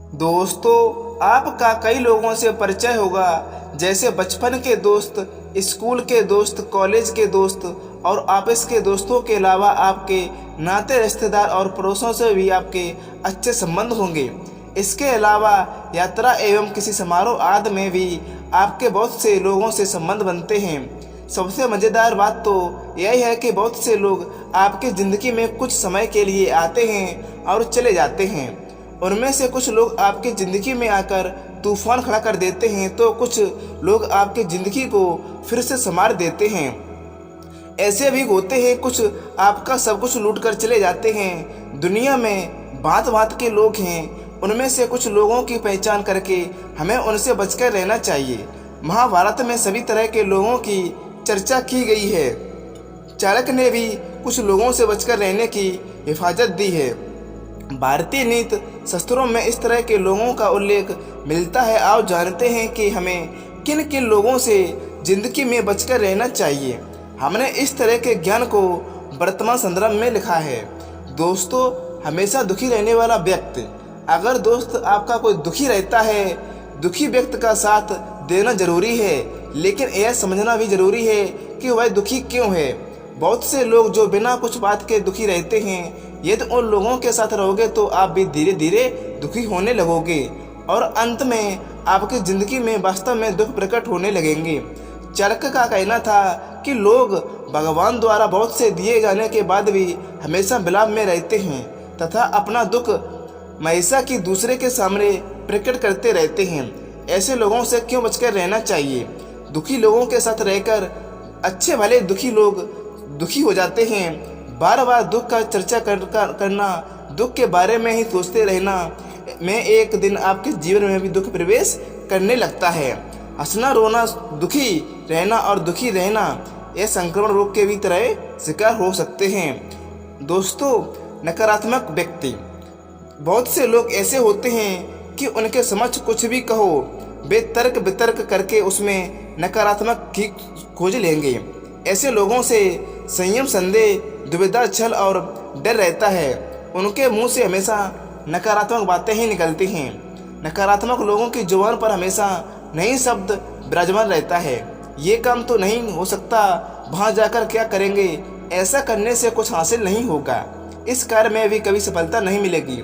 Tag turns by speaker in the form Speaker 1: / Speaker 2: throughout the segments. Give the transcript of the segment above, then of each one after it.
Speaker 1: दोस्तों, आपका कई लोगों से परिचय होगा, जैसे बचपन के दोस्त, स्कूल के दोस्त, कॉलेज के दोस्त और ऑफिस के दोस्तों के अलावा आपके नाते रिश्तेदार और पड़ोसों से भी आपके अच्छे संबंध होंगे। इसके अलावा यात्रा एवं किसी समारोह आदि में भी आपके बहुत से लोगों से संबंध बनते हैं। सबसे मज़ेदार बात तो यही है कि बहुत से लोग आपकी ज़िंदगी में कुछ समय के लिए आते हैं और चले जाते हैं। उनमें से कुछ लोग आपकी ज़िंदगी में आकर तूफान खड़ा कर देते हैं, तो कुछ लोग आपकी ज़िंदगी को फिर से संवार देते हैं। ऐसे भी होते हैं कुछ आपका सब कुछ लूट कर चले जाते हैं। दुनिया में भांत भांत के लोग हैं, उनमें से कुछ लोगों की पहचान करके हमें उनसे बचकर रहना चाहिए। महाभारत में सभी तरह के लोगों की चर्चा की गई है। चाणक्य ने भी कुछ लोगों से बचकर रहने की हिफाजत दी है। भारतीय नीति शास्त्रों में इस तरह के लोगों का उल्लेख मिलता है। आओ जानते हैं कि हमें किन किन लोगों से जिंदगी में बचकर रहना चाहिए। हमने इस तरह के ज्ञान को वर्तमान संदर्भ में लिखा है। दोस्तों, हमेशा दुखी रहने वाला व्यक्ति, अगर दोस्त आपका कोई दुखी रहता है, दुखी व्यक्ति का साथ देना जरूरी है, लेकिन यह समझना भी जरूरी है कि वह दुखी क्यों है। बहुत से लोग जो बिना कुछ बात के दुखी रहते हैं, यदि उन लोगों के साथ रहोगे तो आप भी धीरे धीरे दुखी होने लगोगे और अंत में आपकी ज़िंदगी में वास्तव में दुख प्रकट होने लगेंगे। चाणक्य का कहना था कि लोग भगवान द्वारा बहुत से दिए जाने के बाद भी हमेशा विलाप में रहते हैं तथा अपना दुख हमेशा की दूसरे के सामने प्रकट करते रहते हैं। ऐसे लोगों से क्यों बचकर रहना चाहिए? दुखी लोगों के साथ रहकर अच्छे भले दुखी लोग दुखी हो जाते हैं। बार बार दुख का चर्चा करना, दुख के बारे में ही सोचते रहना में एक दिन आपके जीवन में भी दुख प्रवेश करने लगता है। हंसना, रोना, दुखी रहना और दुखी रहना, यह संक्रमण रोग के भी तरह शिकार हो सकते हैं। दोस्तों, नकारात्मक व्यक्ति, बहुत से लोग ऐसे होते हैं कि उनके समक्ष कुछ भी कहो, वे तर्क वितर्क करके उसमें नकारात्मक ठीक खोज लेंगे। ऐसे लोगों से संयम, संदेह, दुविधा, छल और डर रहता है। उनके मुंह से हमेशा नकारात्मक बातें ही निकलती हैं। नकारात्मक लोगों की जुबान पर हमेशा नई शब्द विराजमान रहता है। ये काम तो नहीं हो सकता, वहाँ जाकर क्या करेंगे, ऐसा करने से कुछ हासिल नहीं होगा, इस कार्य में भी कभी सफलता नहीं मिलेगी,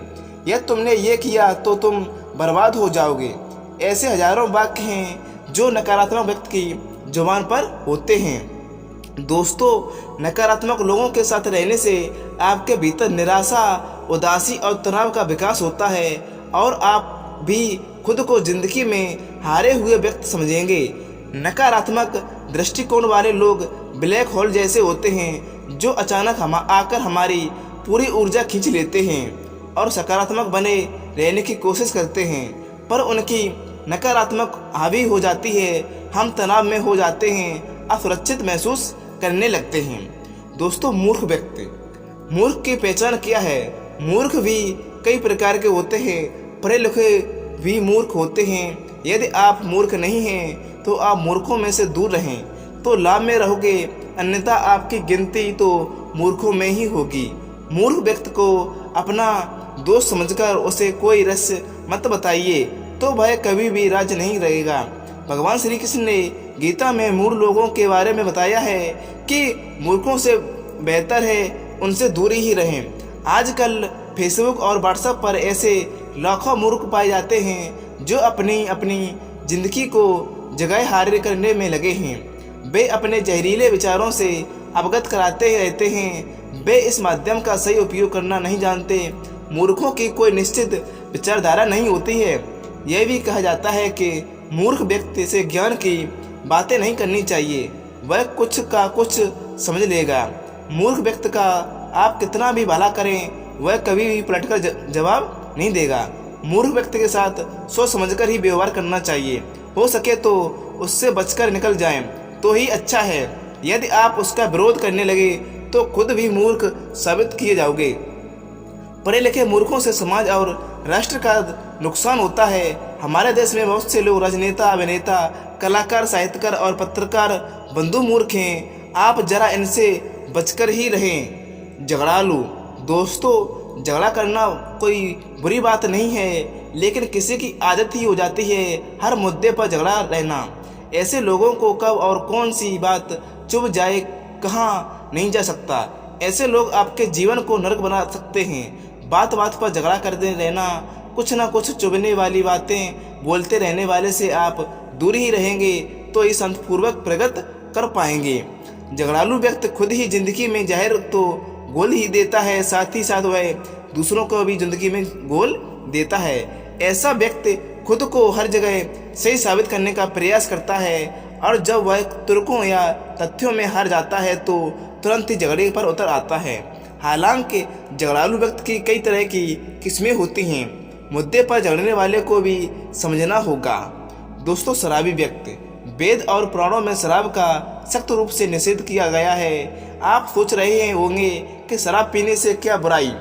Speaker 1: यह तुमने ये किया तो तुम बर्बाद हो जाओगे। ऐसे हजारों वाक्य हैं जो नकारात्मक व्यक्ति की जुबान पर होते हैं। दोस्तों, नकारात्मक लोगों के साथ रहने से आपके भीतर निराशा, उदासी और तनाव का विकास होता है और आप भी खुद को जिंदगी में हारे हुए व्यक्ति समझेंगे। नकारात्मक दृष्टिकोण वाले लोग ब्लैक होल जैसे होते हैं जो अचानक आकर हमारी पूरी ऊर्जा खींच लेते हैं और सकारात्मक बने रहने की कोशिश करते हैं, पर उनकी नकारात्मक हावी हो जाती है। हम तनाव में हो जाते हैं, असुरक्षित महसूस करने लगते हैं। दोस्तों, मूर्ख व्यक्ति, मूर्ख की पहचान क्या है? मूर्ख भी कई प्रकार के होते हैं, पढ़े लिखे भी मूर्ख होते हैं। यदि आप मूर्ख नहीं हैं तो आप मूर्खों में से दूर रहें तो लाभ में रहोगे, अन्यथा आपकी गिनती तो मूर्खों में ही होगी। मूर्ख व्यक्ति को अपना दोस्त समझकर उसे कोई रहस्य मत बताइए, तो वह कभी भी राज नहीं रहेगा। भगवान श्री कृष्ण ने गीता में मूर्ख लोगों के बारे में बताया है कि मूर्खों से बेहतर है उनसे दूरी ही रहें। आजकल फेसबुक और व्हाट्सएप पर ऐसे लाखों मूर्ख पाए जाते हैं जो अपनी अपनी जिंदगी को जगह हासिल करने में लगे हैं। वे अपने जहरीले विचारों से अवगत कराते रहते हैं। वे इस माध्यम का सही उपयोग करना नहीं जानते। मूर्खों की कोई निश्चित विचारधारा नहीं होती है। यह भी कहा जाता है कि मूर्ख व्यक्ति से ज्ञान की बातें नहीं करनी चाहिए, वह कुछ का कुछ समझ लेगा। मूर्ख व्यक्ति का आप कितना भी भला करें, वह कभी भी पलटकर जवाब नहीं देगा। मूर्ख व्यक्ति के साथ सोच समझकर ही व्यवहार करना चाहिए। हो सके तो उससे बचकर निकल जाएं तो ही अच्छा है। यदि आप उसका विरोध करने लगे तो खुद भी मूर्ख साबित किए जाओगे। पढ़े लिखे मूर्खों से समाज और राष्ट्र का नुकसान होता है। हमारे देश में बहुत से लोग राजनेता, अभिनेता, कलाकार, साहित्यकार और पत्रकार बंधु मूर्ख हैं। आप जरा इनसे बचकर ही रहें। झगड़ालू, दोस्तों, झगड़ा करना कोई बुरी बात नहीं है, लेकिन किसी की आदत ही हो जाती है हर मुद्दे पर झगड़ा रहना। ऐसे लोगों को कब और कौन सी बात चुभ जाए कहाँ नहीं जा सकता। ऐसे लोग आपके जीवन को नरक बना सकते हैं। बात बात पर झगड़ा करते रहना, कुछ ना कुछ चुभने वाली बातें बोलते रहने वाले से आप दूर ही रहेंगे तो इस अंतपूर्वक प्रगति कर पाएंगे। झगड़ालू व्यक्ति खुद ही जिंदगी में जहर तो घोल ही देता है, साथ ही साथ वह दूसरों को भी जिंदगी में घोल देता है। ऐसा व्यक्ति खुद को हर जगह सही साबित करने का प्रयास करता है और जब वह तुर्कों या तथ्यों में हार जाता है तो तुरंत ही झगड़े पर उतर आता है। हालांकि झगड़ालू व्यक्ति की कई तरह की किस्में होती हैं, मुद्दे पर झगड़ने वाले को भी समझना होगा। दोस्तों, शराबी व्यक्ति। वेद और पुराणों में शराब का सख्त रूप से निषेध किया गया है। आप सोच रहे होंगे कि शराब पीने से क्या बुराई।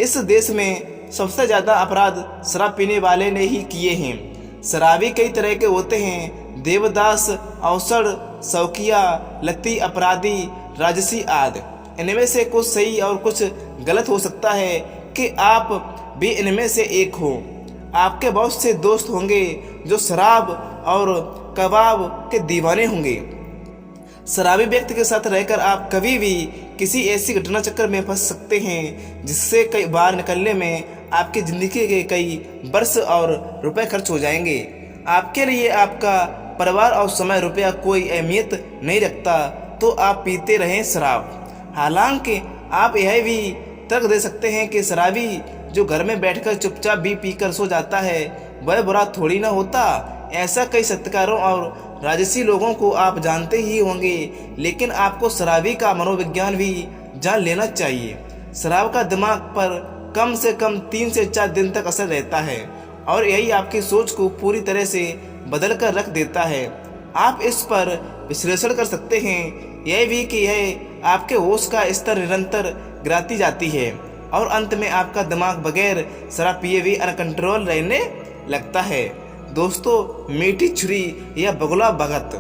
Speaker 1: इस देश में सबसे ज़्यादा अपराध शराब पीने वाले ने ही किए हैं। शराबी कई तरह के होते हैं, देवदास, अवसर, शौकिया, लती, अपराधी, राजसी आदि। इनमें से कुछ सही और कुछ गलत हो सकता है कि आप भी इनमें से एक हो। आपके बहुत से दोस्त होंगे जो शराब और कबाब के दीवाने होंगे। शराबी व्यक्ति के साथ रहकर आप कभी भी किसी ऐसी घटना चक्कर में फंस सकते हैं जिससे कई बार निकलने में आपकी जिंदगी के कई वर्ष और रुपए खर्च हो जाएंगे। आपके लिए आपका परिवार और समय रुपया कोई अहमियत नहीं रखता तो आप पीते रहें शराब। हालांकि आप यह भी तर्क दे सकते हैं कि शराबी जो घर में बैठकर चुपचाप भी पीकर सो जाता है वह बुरा थोड़ी ना होता। ऐसा कई सत्कारों और राजसी लोगों को आप जानते ही होंगे, लेकिन आपको शराबी का मनोविज्ञान भी जान लेना चाहिए। शराब का दिमाग पर कम से कम 3 से 4 दिन तक असर रहता है और यही आपकी सोच को पूरी तरह से बदल कर रख देता है। आप इस पर विश्लेषण कर सकते हैं यह भी कि यह आपके होश का स्तर निरंतर गिराती जाती है और अंत में आपका दिमाग बगैर शराब पिए भी अनकंट्रोल रहने लगता है। दोस्तों, मीठी छुरी या बगुला भगत।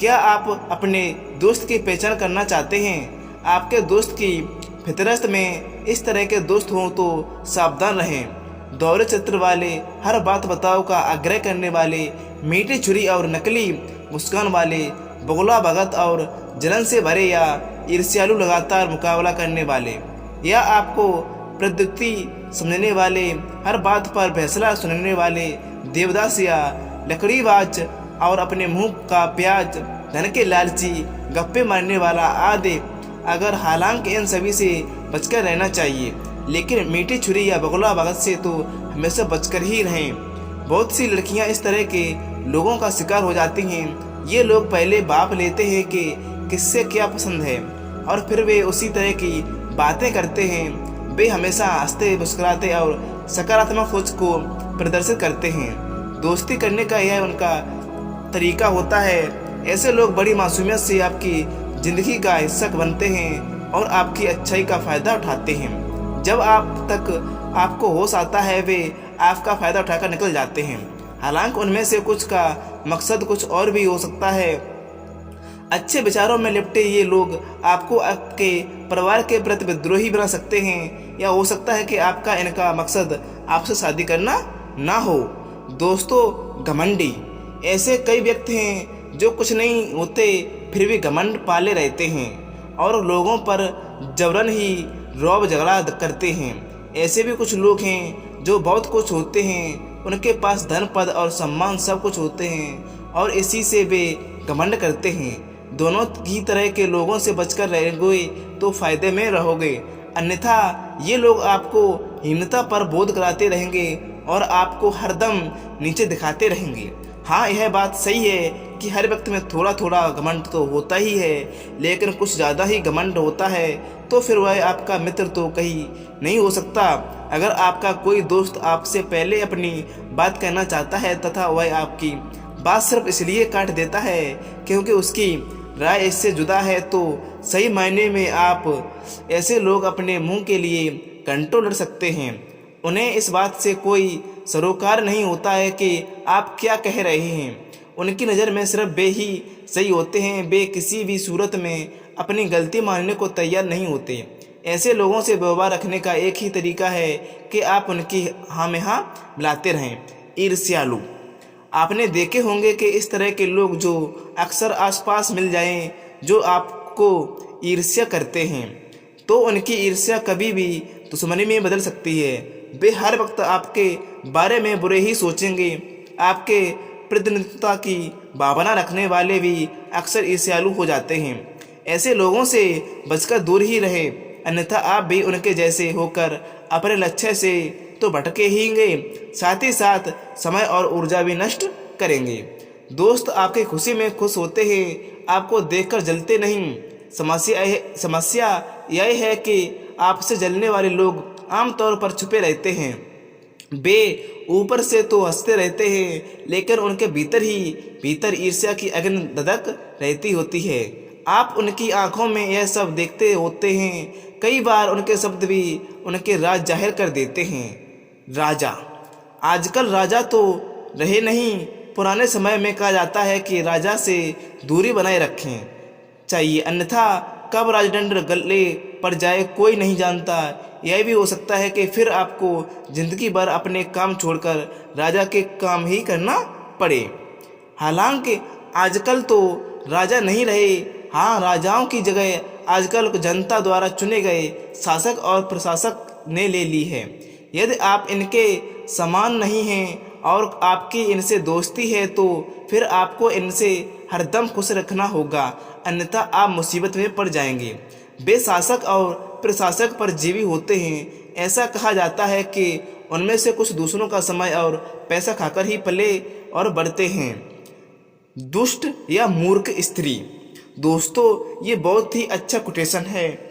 Speaker 1: क्या आप अपने दोस्त की पहचान करना चाहते हैं? आपके दोस्त की फितरत में इस तरह के दोस्त हों तो सावधान रहें। दोहरे चित्र वाले, हर बात बताओ का आग्रह करने वाले, मीठी छुरी और नकली मुस्कान वाले, बगुला भगत और जलन से भरे या ईर्ष्यालु लगातार मुकाबला करने वाले, या आपको प्रद्युति समझने वाले, हर बात पर फैसला सुनने वाले, देवदास या लकड़ीबाज और अपने मुंह का प्याज, धन के लालची, गप्पे मारने वाला आदि। अगर हालांकि इन सभी से बचकर रहना चाहिए, लेकिन मीठी छुरी या बगुला भगत से तो हमेशा बचकर ही रहें। बहुत सी लड़कियां इस तरह के लोगों का शिकार हो जाती हैं। ये लोग पहले भाप लेते हैं कि किससे क्या पसंद है और फिर वे उसी तरह की बातें करते हैं। वे हमेशा हंसते, मुस्कुराते और सकारात्मक सोच को प्रदर्शित करते हैं। दोस्ती करने का यह उनका तरीका होता है। ऐसे लोग बड़ी मासूमियत से आपकी जिंदगी का हिस्सा बनते हैं और आपकी अच्छाई का फायदा उठाते हैं। जब आप तक आपको होश आता है वे आपका फायदा उठाकर निकल जाते हैं। हालांकि उनमें से कुछ का मकसद कुछ और भी हो सकता है। अच्छे विचारों में लिपटे ये लोग आपको आपके परिवार के प्रति विद्रोही बना सकते हैं, या हो सकता है कि आपका इनका मकसद आपसे शादी करना ना हो। दोस्तों, घमंडी। ऐसे कई व्यक्ति हैं जो कुछ नहीं होते फिर भी घमंड पाले रहते हैं और लोगों पर जबरन ही रौब झगड़ा करते हैं। ऐसे भी कुछ लोग हैं जो बहुत कुछ होते हैं, उनके पास धन, पद और सम्मान सब कुछ होते हैं और इसी से वे घमंड करते हैं। दोनों ही तरह के लोगों से बचकर रहोगे तो फायदे में रहोगे, अन्यथा ये लोग आपको हीनता पर बोध कराते रहेंगे और आपको हरदम नीचे दिखाते रहेंगे। हाँ, यह बात सही है कि हर व्यक्ति में थोड़ा थोड़ा घमंड तो होता ही है, लेकिन कुछ ज़्यादा ही घमंड होता है तो फिर वह आपका मित्र तो कहीं नहीं हो सकता। अगर आपका कोई दोस्त आपसे पहले अपनी बात कहना चाहता है तथा वह आपकी बात सिर्फ इसलिए काट देता है क्योंकि उसकी राय इससे जुदा है, तो सही मायने में आप ऐसे लोग अपने मुंह के लिए घंटों लड़ सकते हैं। उन्हें इस बात से कोई सरोकार नहीं होता है कि आप क्या कह रहे हैं। उनकी नज़र में सिर्फ वे ही सही होते हैं। वे किसी भी सूरत में अपनी गलती मानने को तैयार नहीं होते। ऐसे लोगों से व्यवहार रखने का एक ही तरीका है कि आप उनकी हाँ में हाँ मिलाते रहें। ईर्ष्यालु। आपने देखे होंगे कि इस तरह के लोग जो अक्सर आसपास मिल जाएं, जो आपको ईर्ष्या करते हैं, तो उनकी ईर्ष्या कभी भी दुश्मनी में बदल सकती है। वे हर वक्त आपके बारे में बुरे ही सोचेंगे। आपके प्रतिनिधित्व की भावना रखने वाले भी अक्सर ईर्ष्यालु हो जाते हैं। ऐसे लोगों से बचकर दूर ही रहे, अन्यथा आप भी उनके जैसे होकर अपने लक्ष्य से तो भटके हींगे, साथ ही साथ समय और ऊर्जा भी नष्ट करेंगे। दोस्त आपकी खुशी में खुश होते हैं, आपको देखकर जलते नहीं। समस्या यह है कि आपसे जलने वाले लोग आमतौर पर छुपे रहते हैं। वे ऊपर से तो हंसते रहते हैं, लेकिन उनके भीतर ईर्ष्या की अग्नि धधक रहती होती है। आप उनकी आंखों में यह सब देखते होते हैं। कई बार उनके शब्द भी उनके राज जाहिर कर देते हैं। राजा। आजकल राजा तो रहे नहीं। पुराने समय में कहा जाता है कि राजा से दूरी बनाए रखें चाहिए, अन्यथा कब राजदंड गले पड़ जाए कोई नहीं जानता। यह भी हो सकता है कि फिर आपको जिंदगी भर अपने काम छोड़कर राजा के काम ही करना पड़े। हालांकि आजकल तो राजा नहीं रहे। हाँ, राजाओं की जगह आजकल जनता द्वारा चुने गए शासक और प्रशासक ने ले ली है। यदि आप इनके समान नहीं हैं और आपकी इनसे दोस्ती है, तो फिर आपको इनसे हरदम खुश रखना होगा, अन्यथा आप मुसीबत में पड़ जाएंगे। वे शासक और प्रशासक परजीवी होते हैं। ऐसा कहा जाता है कि उनमें से कुछ दूसरों का समय और पैसा खाकर ही पले और बढ़ते हैं। दुष्ट या मूर्ख स्त्री। दोस्तों, ये बहुत ही अच्छा कोटेशन है।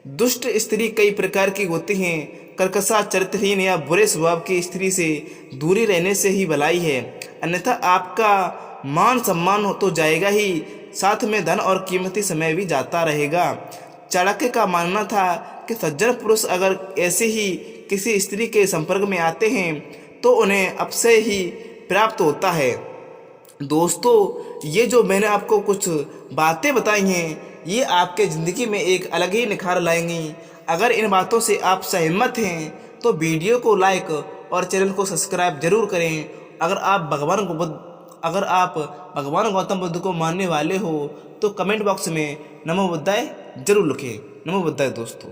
Speaker 1: दुष्ट स्त्री कई प्रकार की होती हैं। कर्कशा, चरित्रहीन या बुरे स्वभाव की स्त्री से दूरी रहने से ही भलाई है, अन्यथा आपका मान सम्मान तो जाएगा ही, साथ में धन और कीमती समय भी जाता रहेगा। चाणक्य का मानना था कि सज्जन पुरुष अगर ऐसे ही किसी स्त्री के संपर्क में आते हैं तो उन्हें अवश्य ही प्राप्त होता है। दोस्तों, ये जो मैंने आपको कुछ बातें बताई हैं, ये आपके ज़िंदगी में एक अलग ही निखार लाएंगी। अगर इन बातों से आप सहमत हैं तो वीडियो को लाइक और चैनल को सब्सक्राइब जरूर करें। अगर आप भगवान गौतम बुद्ध को मानने वाले हो तो कमेंट बॉक्स में नमो बुद्धाय जरूर लिखें। नमो बुद्धाय दोस्तों।